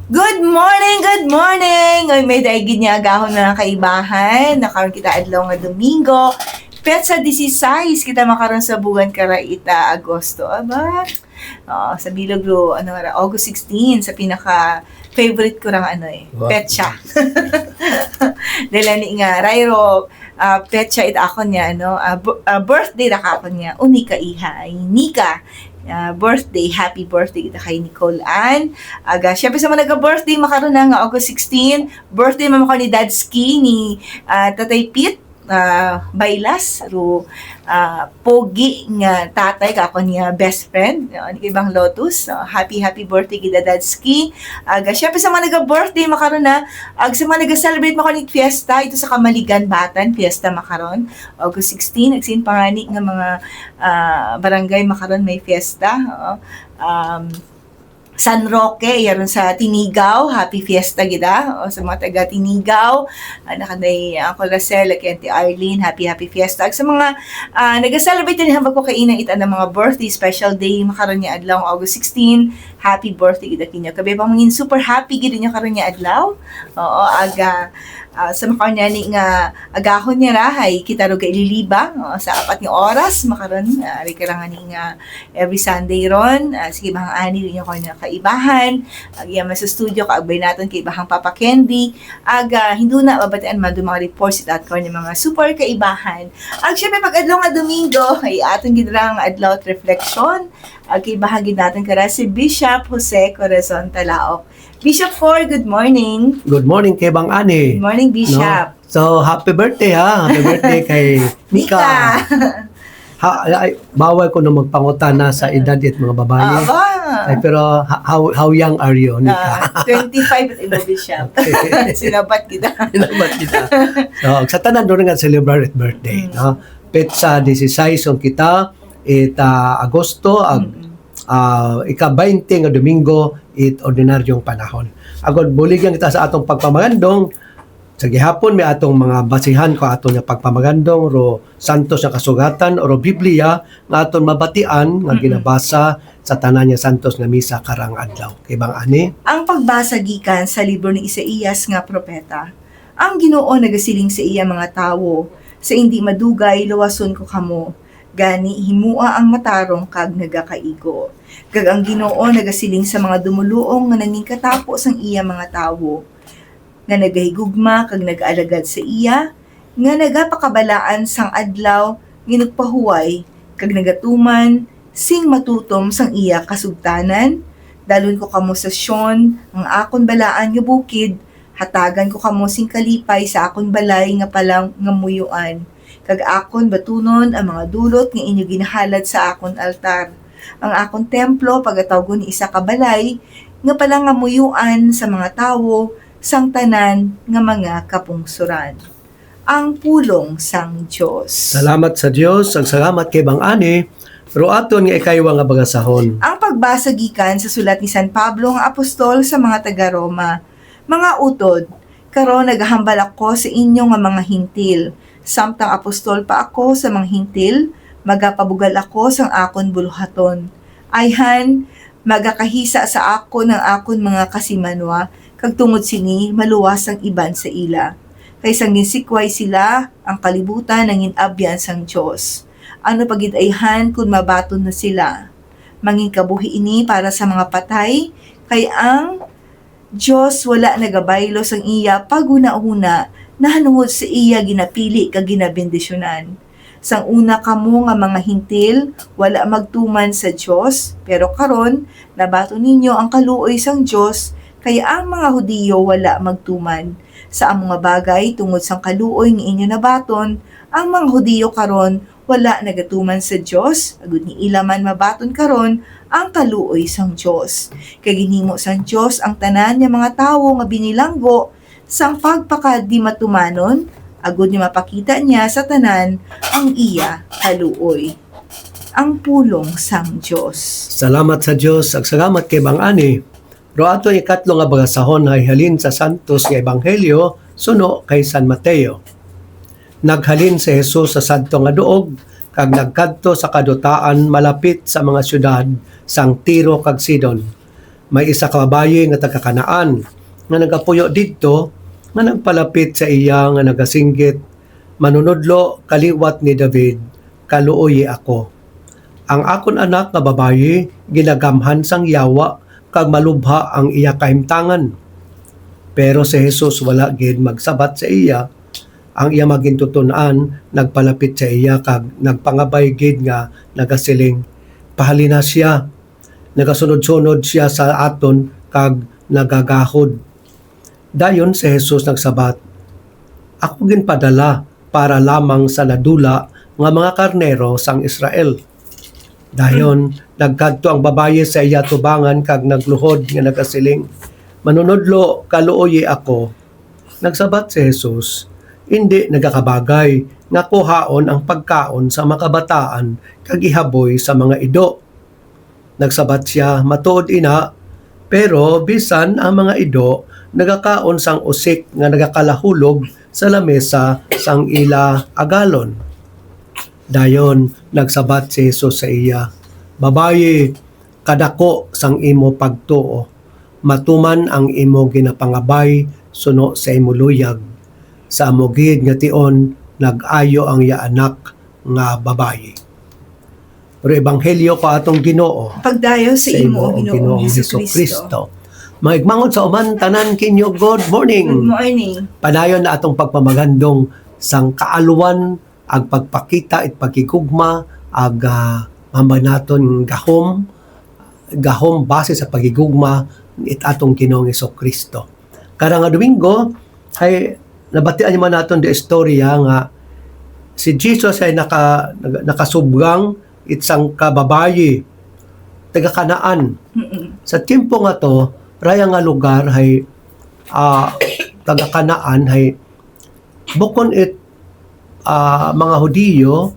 Good morning, good morning! Ay, may daigid niya agahon na kaibahan. Nakaroon kita adlaw nga Domingo. Petsa 16 kita makaroon sa buwan karaita Agosto. Aba, sa bilog ro, August 16 sa pinaka favorite ko rang Wow. petsa. Dahil ni nga, Rairo, petsa it ako niya, birthday na ka ako niya, unika iha, Nika. Birthday, happy birthday kita kay Nicole Ann. Siyempre sa mga nagka-birthday, makaroon na nga August 16, birthday mamako ni Dad Ski, ni Tatay Pete, Bailas, pogi nga tatay, kako niya best friend, ni ibang Lotus. Happy birthday kita Dad Ski. Siyempre sa mga nagka-birthday, makaroon na, sa mga nag-celebrate mako ni fiesta, ito sa Kamaligan Batan, fiesta makaroon, August 16, nagsin pangani nga mga barangay makaroon may fiesta. San Roque, yaron sa Tinigaw, happy fiesta gida. O sa mga taga Tinigaw, nakaday Uncle Racel, Auntie Arlene, happy fiesta. Sa mga nag-celebrate din hambag ko kainang ita ng mga birthday, special day, makaroon niya adlaw August 16, happy birthday gida kinyo. Kabi pa mangin super happy gida niyo karon niya adlaw. Oo, sa makaroon nga agahon niya rahay, kita ro kay ililiba sa 4 nga oras, makaroon, rikarangan nga every Sunday ron, sige bahang ani rin yung kanya kaibahan, yaman sa studio, kaagbay natin kay bahang Papa Candy, hindi na babatian man mga reports at ko ng mga super kaibahan. Syempre pag adlaw nga Domingo, ay aton gidrang adlaw reflection, kay bahagi natin kara si Bishop Jose Corazon Talaok. Bishop 4, good morning. Good morning kay Bang Ani. Good morning, Bishop. No? So, happy birthday ha. Happy birthday kay Mika. Bawal ko na magpangutana sa edad at mga babae. Pero how young are you, Mika? 25 at iba, Bishop. Sinabat kita. So, sa tanan doon nga celebrate birthday. No? Petsa 16 on kita, Agosto, ika-20 nga Domingo, ordinaryong panahon. Agod buligyan kita sa atong pagpamagandong. Sa gihapon may atong mga basihan ko atong nga pagpamagandong ro santos nga kasugatan ro Biblia nga atong mabatian nga ginabasa sa tanan nga santos nga misa karang adlaw. Kay Bang Ani, ang pagbasa gikan sa libro ni Isaías nga propeta. Ang Ginoo nagasiling sa iya mga tawo, sa hindi madugay luwason ko kamo. Gani himua ang matarong kag nagakaigo. Kag ang Ginoo nagasiling sa mga dumuluong nga nanging katapos ang iya mga tawo, nga nagahigugma kag nag-alagad sa iya, nga nagapakabalaan sang adlaw nginugpahuway kag nagatuman sing matutom sang iya kasugtanan. Dalon ko kamo sa Sion, ang akon balaan nga bukid, hatagan ko kamo sing kalipay sa akon balay nga palang ngamuyuan. Kag akon batunon ang mga dulot nga inyo ginahalad sa akon altar. Ang akon templo pagatawgon ni isa ka balay nga palang ngamuyuan sa mga tawo sang tanan nga mga kapungsuran. Ang pulong sang Dios. salamat sa Dios, ang salamat kay Bang Ani. Ro aton nga ikaywa nga bagasahon. Ang pagbasa gikan sa sulat ni San Pablo nga apostol sa mga taga Roma. Mga utod, karon naghahambal ako sa inyo nga mga hintil. Samtang apostol pa ako sa mga hintil, magapabugal ako sang akon buluhaton. Ayhan, magakahisa sa akon ng akon mga kasimanwa, kag tungod sini maluwas ang iban sa ila. Kay sang ginsikway sila, ang kalibutan ng inabyan sang Dios. Ano pagid ayhan kung mabaton na sila? Mangin kabuhi ini para sa mga patay, kay ang Dios wala nagabaylo sang iya paguna-una, nahanungod sa iya ginapili kag ginabendisyonan. Sang una kamo nga mga hintil, wala magtuman sa Dios, pero karon nabato ninyo ang kaluoy sang Dios, kaya ang mga Hudiyo wala magtuman. Sa ang mga bagay tungod sang kaluoy nga inyo nabaton, ang mga Hudiyo karon wala nagatuman sa Dios, agud ni ila man mabaton karon ang kaluoy sang Dios. Kay ginhimo sang Dios ang tanan nga mga tawo nga binilanggo sang pagpakadi matumanon, agud ni mapakita niya sa tanan ang iya kaluoy. Ang pulong sang Dios. Salamat sa Dios, ang salamat kay Bang Ani. Ro aton ikatlo nga bagasahon ay halin sa santos nga ebanghelyo suno kay San Mateo. Naghalin si Jesus sa sadto nga duog kag nagkadto sa kadutaan malapit sa mga syudad sang Tiro kag Sidon. may isa ka babaye nga taga Kanaan nga nagapuyo didto nga nagpalapit sa iya nga nagasinggit, manunodlo kaliwat ni David, kaluoy ako. Ang akon anak nga babaye ginagamhan sang yawa kag malubha ang iya kahimtangan. Pero si Jesus wala gid magsabat sa iya. Ang iya magintutun-an nagpalapit sa iya kag nagpangabay gid nga nagasiling, pahalina siya. Nagasunod-sunod siya sa aton kag nagagahod. Dayon si Jesus nagsabat, ako ginpadala para lamang sa nadula nga mga karnero sang Israel. Dayon nagkadto ang babaye sa iya tubangan kag nagluhod nga nagasiling, manunodlo kaluoy ako. Nagsabat si Jesus, hindi nagakabagay nga kuhaon ang pagkaon sa makabataan kag ihaboy sa mga ido. Nagsabat siya, matuod ina, pero bisan ang mga ido nagakaon sang usik nga nagakalahulog sa lamesa sang ila agalon. Dayon nagsabat si Jesus sa iya, babaye, kadako sang imo pagtuo, matuman ang imo ginapangabay suno sa imo luyag. Sa amogid nga tion nag-ayo ang iya anak nga babaye. Pero ebanghelyo ko atong Ginoo Pagdayo sa imo, o Ginoong Hesukristo. Maigmangon sa uman tanan kinyo, good Good morning. morning. Padayon na atong pagpamagandong sang kaaluan, ag pagpakita at pagigugma, ag mamanaton gahom base sa pagigugma it atong Ginoong Hesukristo. Kada nga Domingo ay nabatian naman naton di istorya nga si Jesus ay nakasubgang itsang kababayi taga Kanaan. Sa tiempo nga to, raya nga lugar ay taga Kanaan ay bukon mga Hudiyo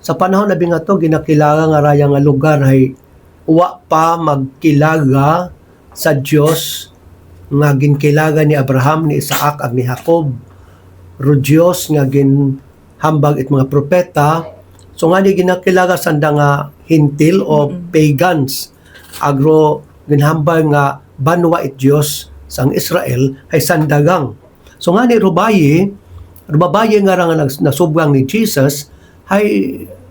sa panahon na nga to ginakilala nga raya nga lugar ay uwa pa magkilaga sa Dios nga ginkilaga ni Abraham, ni Isaac ag ni Jacob. Ro Dios nga ginhambag it mga propeta. So nga di ginakilaga sanda nga hintil o pagans. Agro ginhambal nga banwa it Diyos sang Israel ay sandagang. So nga ni Rubaye nga nga nasubgang ni Jesus ay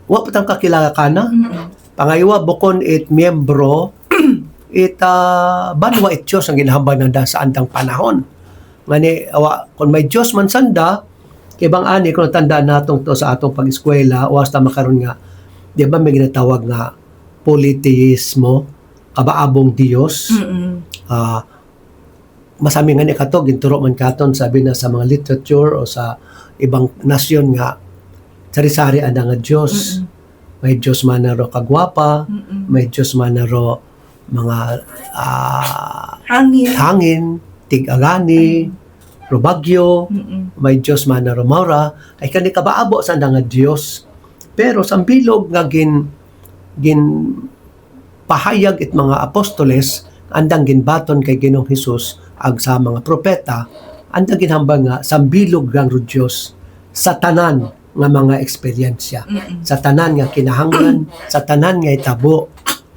wa patang kakilala kana. Pangaywa bukon it miyembro it banwa it Diyos ang ginhambal nanda sa antang panahon. Nga ni kung may Diyos man sanda, kibang ani kung natandaan natong to sa atong pag-eskwela o hasta makaroon nga, di ba may ginatawag nga politeismo, kabaabong Diyos. Masami nga ni kato, ginturo man katon, sabi na sa mga literature o sa ibang nasyon nga, sari-sari ana nga Diyos. May Diyos man na ro kagwapa, may Diyos man na ro mga hangin, tig-agani, robagyo, may Diyos man na rumora, ay kani kabaabo sa nga Diyos. Pero sa bilog nga gin pahayag it mga apostoles, andang ginbaton kay Ginoong Hesus ag sa mga propeta, andang ginhambang nga sa bilog nga ro Diyos sa tanan nga mga eksperyensya, sa tanan nga kinahanglan, sa tanan nga itabo,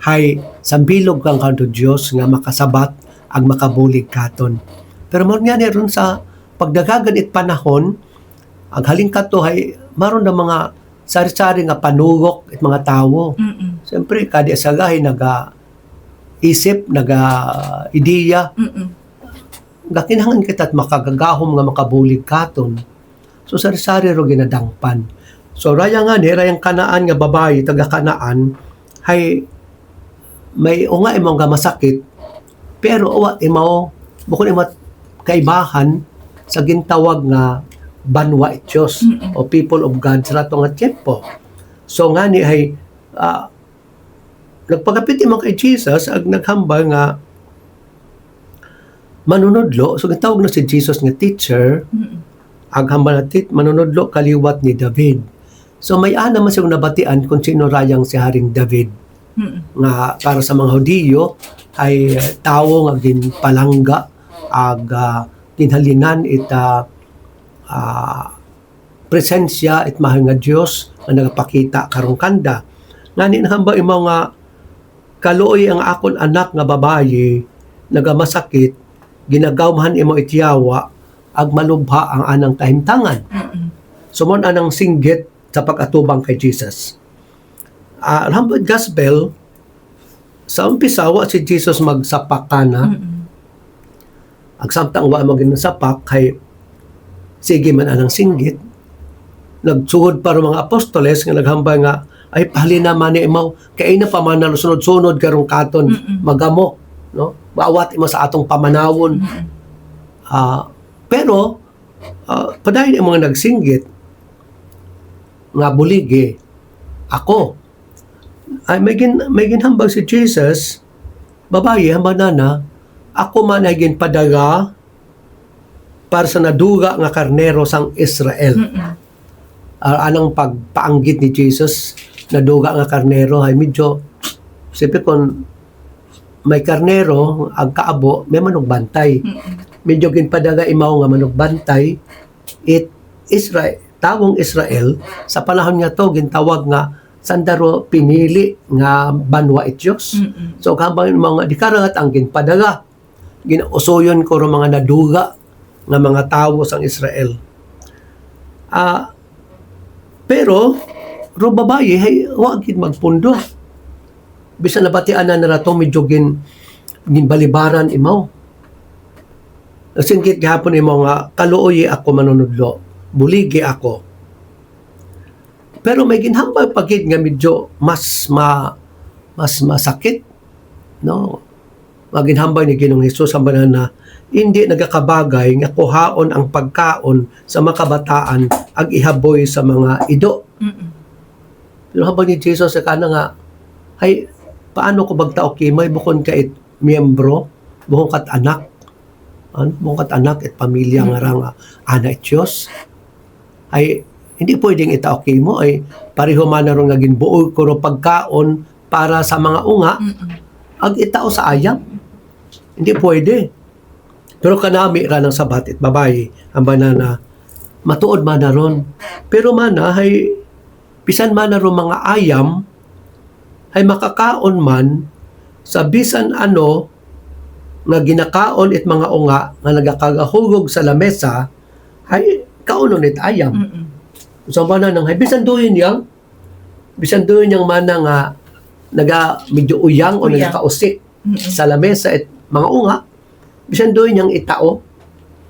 hay sa bilog kang ro Diyos nga makasabat ag makabulig katon. Pero mo nga ron sa pagdagagan it panahon, ang halingkat to ay maron na mga sari-sari nga panugok it mga tawo. Siyempre, kadi asagahay naga-isip, naga-ideya. Gakinhangan kita at makagagahom nga makabulig katon. So, sari-sari ro ginadangpan. So, raya nga ni, rayang Kanaan nga babae, taga Kanaan, hay may unga imong nga masakit, pero uwa imaw, bukod imat kaibahan sa gintawag nga banwa it Diyos o people of God sa rato nga tiyempo. So nga ni ay nagpagapit mo kay Jesus ag naghambal nga manunodlo. So gitawag na si Jesus nga teacher ag hambal na manunodlo kaliwat ni David. So may ana man siyang nabatian kung sino rayang si Haring David. Nga para sa mga Hudiyo ay tawo nga ginpalangga ag ginhalinan ita presensya it mahal nga Dios nga nagapakita karong kanda. Ngani nahamba imaw nga kaluoy ang akon anak nga babayi, nagamasakit, ginagawmahan imo itiyawa, ag malubha ang anang kahimtangan. Sumon anang singgit sa pag-atubang kay Jesus. Humble Gospel, sa umpisa, wa si Jesus magsapak ka na. Ag samtang wa mo ginasapak, kay sige man anang singgit. Nagsuhod para mga apostoles nga naghambay nga, ay pahalina man ni imaw, kay na pamanalo sunod-sunod karong katon, magamo, no? Maawat imo sa atong pamanawon. Pero, padayon yung mga nagsinggit, nga buligi, ako, ay may ginhambag si Jesus, babae, hambanana, ako man ay ginpadaga para sa naduga nga karnero sang Israel. Anong pagpaanggit ni Jesus, naduga nga karnero, ay medyo, siyempre kung may karnero, ang kaabo, may manugbantay. Medyo ginpadaga imaw nga manugbantay, tawong Israel, sa panahon nga to, gintawag nga, sandaro pinili nga banwa it Diyos. So, habang mga dikarangat ang ginpadaga, ginausoyon ko ro mga naduga nga mga tawo sang Israel. Pero, ro babae, hay, wag gid magpundo. Bisan nabatian na to medyo ginbalibaran imaw. Singgit gihapon imaw nga, kaluoy ako manunudlo, buligi ako. Pero may ginhambal pagid nga medyo mas masakit, no? Maginhambal ni Ginoong Hesus ang banan na hindi nagakabagay nga kuhaon ang pagkaon sa makabataan ag ihaboy sa mga ido. Pero habang ni Jesus sa kana nga, ay paano ko bagtao kimay bukon ka it miyembro, bukon kat anak, bukon kat anak at pamilya nga rang ana it Diyos, ay hindi pwedeng itao kimo ay pareho man na ron nga ginbuo ko ro pagkaon para sa mga unga, ag itao sa ayam. Hindi pwede. Pero kanami ra ng sabat it babae ang banana matuod man na ron. Pero mana hay bisan man na ron mga ayam ay makakaon man sa bisan ano nga ginakaon it mga unga nga nagakagahugog sa lamesa ay kaunon it ayam. So mana nang hay bisan doon yang mana nga naga medyo uyang o nagakausik sa lamesa at mga unga, bisan doon yang itao,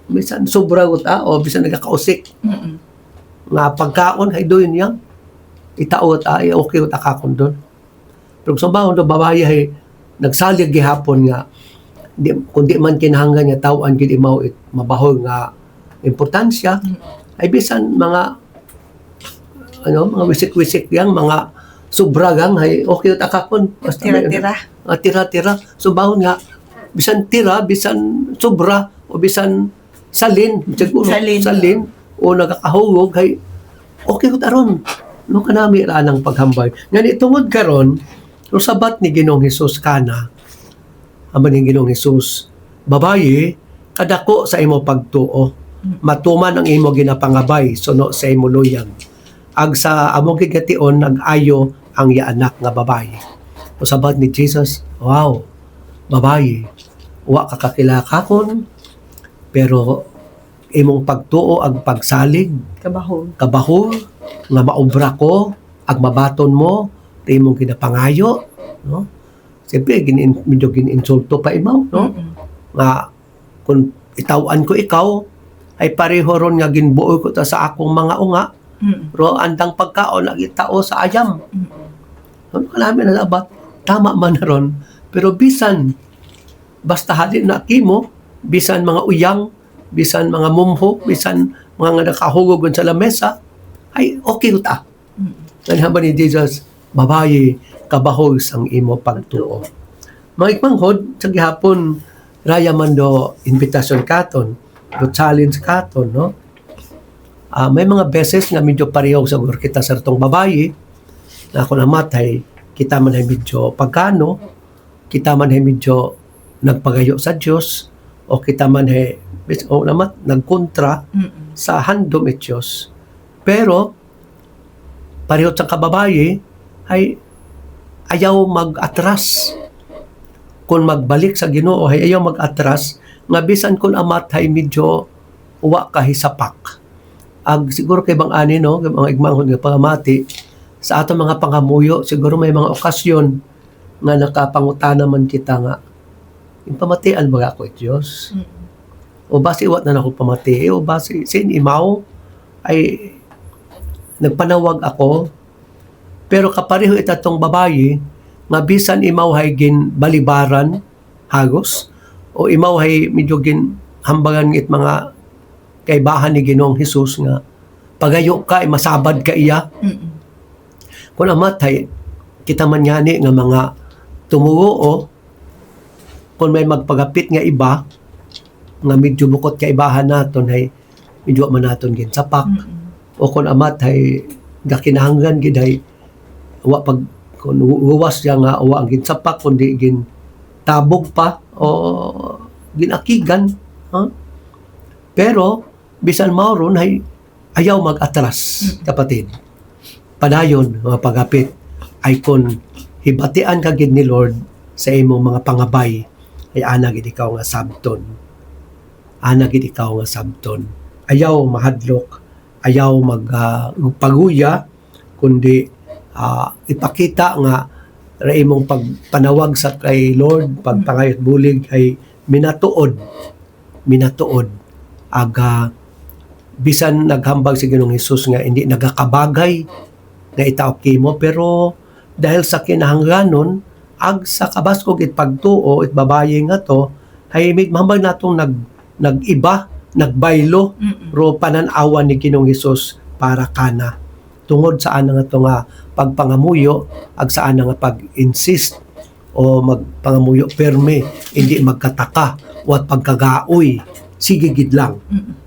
bisan sobra guta o bisan nagakausik nga pagkaon hay doon yang itao at ay okay ut akakon doon. Pero sa bawon do babae hay nagsalig gihapon nga kundi man kinahanglan nga tawon gid imaw it mabahog nga importansya ay bisan mga mga wisik-wisik yang mga subragang hay okay ut akakon basta tira-tira so bahon nga bisan tira bisan sobra o bisan salin o nagakahugog hay okay ut aron no kanami ra nang paghambay ngani tungod karon no sabat ni Ginoong Hesus kana aman ni Ginoong Hesus babaye kadako sa imo pagtuo matuman ang imo ginapangabay suno sa imo luyag ag sa amo gigation nag-ayo ang ya anak nga babae. O sabat ni Jesus, wow, babae, wa ka kakilakakon, pero imong pagtuo ag pagsalig, kabahog, nga maobra ko, ag mabaton mo, imong ginapangayo, no? Siyempre, medyo gininsulto pa imaw, no? Nga, kung itawan ko ikaw, ay pareho ron nga ginbuo ko ta sa akong mga unga, ro andang pagkaon lagi tao sa ayam. Ano kalamin na labat? Tama man na ron. Pero bisan, basta halin na kimo, bisan mga uyang, bisan mga mumho, bisan mga nakahugog sa lamesa, ay okay ta. Nanhamba ni Jesus, babae, kabahog sang imo pagtuo. Mga ikmanghod, sa gihapon, raya man do invitation katon, do challenge katon, no? May mga beses nga medyo pareho sa kita sa itong babae na ako namatay, kita man ay medyo pagkano, kita man ay medyo nagpagayo sa Diyos, o kita man ay nagkontra sa handom it Diyos. Pero, pareho sa kababae, ay ayaw mag-atras. Kung magbalik sa Ginoo ay ayaw mag-atras, nga bisan kun amat hay medyo uwa kahisapak. Siguro kay bang ani no, kay mga igmanghod nga pangamati, sa ato mga pangamuyo, siguro may mga okasyon nga nakapangutana man kita nga, yung pamatian ba ako Diyos? O basi iwat na ako pamati, o basi sin imaw ay nagpanawag ako, pero kapareho itatong babayi, nga bisan imaw hay gin balibaran, hagos, o imaw hay medyo gin hambangan it mga kaibahan ni Ginoong Hesus nga, pagayo ka, masabad ka iya. Kung amat hay, kita man yani nga mga tumuo, kung may magpagapit nga iba, nga medyo bukot kaibahan naton hay medyo man naton gin sapak. O kung amat hay gakinahanglan gid hay wa pag kung uwas siya nga wa ang ginsapak kundi gin tabog pa o ginakigan, pero bisan mauron hay ayaw mag-atras, kapatid. Padayon mga pagapit ay kung hibatian ka gid ni Lord sa imong mga pangabay ay ana gid ikaw nga sabton. Ana gid ikaw nga sabton. Ayaw mahadlok, ayaw magpaguya, kundi ipakita nga ra imong pagpanawag sa kay Lord, pagpangayot bulig ay minatuod bisan naghambag si Ginoong Hesus nga hindi nagakabagay nga itaok kimo, pero dahil sa kinahanglanon sa kabaskog it pagtuo it babaye nga to hay mahambag natong nag-iba, nagbaylo ro panan-awan ni Ginoong Hesus para kana tungod sa ana nga to nga pagpangamuyo saan nga pag-insist o magpangamuyo perme, hindi magkataka o at pagkagaoy, sige gid lang.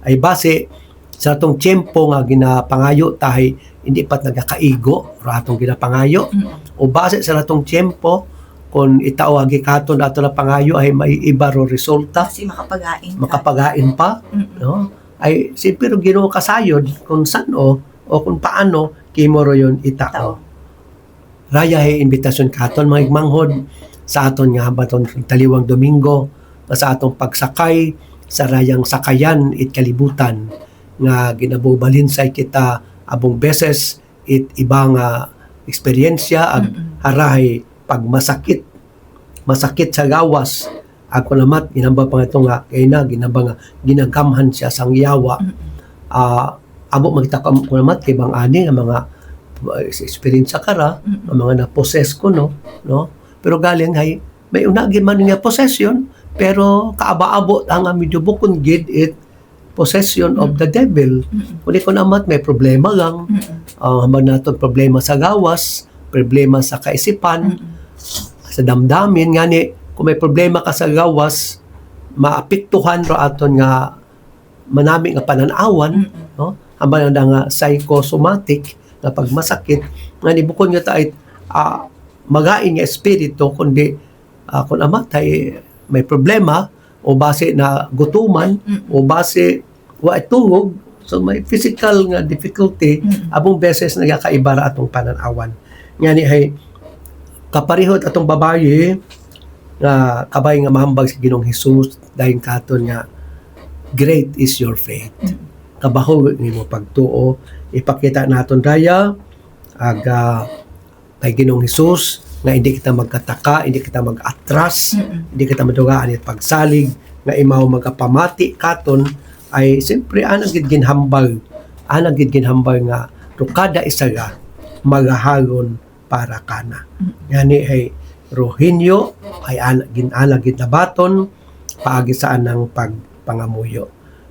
Ay base sa atong tiyempo nga ginapangayo tahay hindi pat nagakaigo ra atong ginapangayo, o base sa atong tiyempo kung itaw katon ato na pangayo ay may iba ro resulta Kasi makapagain pa, no? Ay siyempre Ginoo kasayod kung saan o kung paano kimo ro yon itao. Raya hay invitasyon katon mga igmanghod sa aton nga baton taliwang Domingo sa atong pagsakay sa rayang sakayan it kalibutan nga ginabubalinsay kita abong beses it ibang eksperyensya harahay pag masakit sa gawas ako namat ginamba pa ito nga kay na ginamba nga ginagamhan siya sang yawa. Abo magtakam ko namat kay bang ani nga mga experience kara ang mga na-possess ko no pero galing hay may unagi man nga possession pero kaaba-abo ang medyo bukon gid it possession of the devil. Kundi ko namat may problema lang, habang naton problema sa gawas, problema sa kaisipan, sa damdamin ngani kung may problema ka sa gawas maapektuhan ro aton nga manami nga pananawan, no? Habang nga psychosomatic na pagmasakit nga ni bukod nga tayo magain nga espiritu kundi kung amatay may problema o base na gutuman o base wa tungog so may physical nga difficulty abong beses nagakaibara atong pananawan nga ni hay kaparihot atong babaye nga kabay nga mahambag si Ginoong Hesus dahil katon nga great is your faith. Kabaho nimo pagtuo ipakita naton daya kay Ginoong Hesus nga hindi kita magkataka, hindi kita mag-atras, hindi kita madugaan it pagsalig nga imaw magapamati katon ay siyempre anang gid ginhambal nga rukada isaga magahagon para kana. Yani ay Rohinyo ay ginala gid nabaton paagi saan ng pagpangamuyo.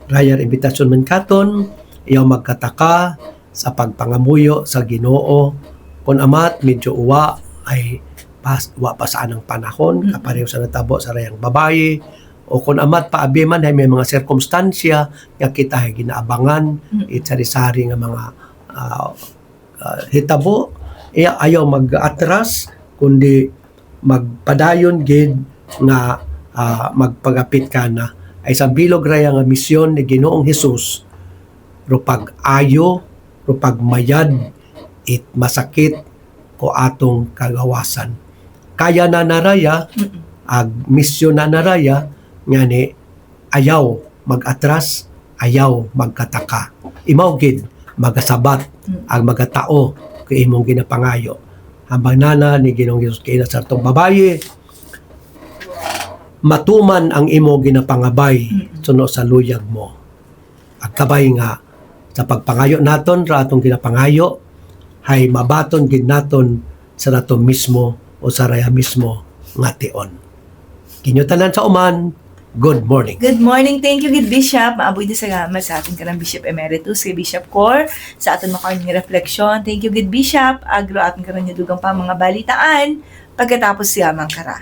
Rayar imbitasyon man katon iyaw magkataka sa pagpangamuyo sa Ginoo kun amat medyo uwa ay wa pa saan ang panahon kapareho sa natabo sa rayang babaye o kung amat paabi man ay may mga sirkumstansya nga kita ay ginaabangan sari-sari nga mga hitabo ayaw mag-atras kundi magpadayon gid nga magpagapit ka na ay sa bilog raya nga misyon ni Ginoong Hesus ro pag-ayo ro pagmayad it masakit ko atong kagawasan kaya na naraya, ag misyon na naraya, nga ni ayaw mag-atras, ayaw magkataka. Imaw gid magasabat ang magatao kay imong ginapangayo. Hambang nana ni Ginoong Hesus kay sa atong babaye, matuman ang imo ginapangabay suno sa luyag mo. Agkabay nga sa pagpangayo naton ra atong ginapangayo hay mabaton gid naton sa nato mismo o sa raya mismo nga tion. Kinyo tanan sa uman, good morning. Good morning. Thank you, Gid Bishop. Maaboy din salamat sa ating kanang Bishop Emeritus, kay Bishop Cor, sa ating makaroon refleksyon. Thank you, Gid Bishop. Agro ating karoon dugang pa mga balitaan pagkatapos siya mang kara.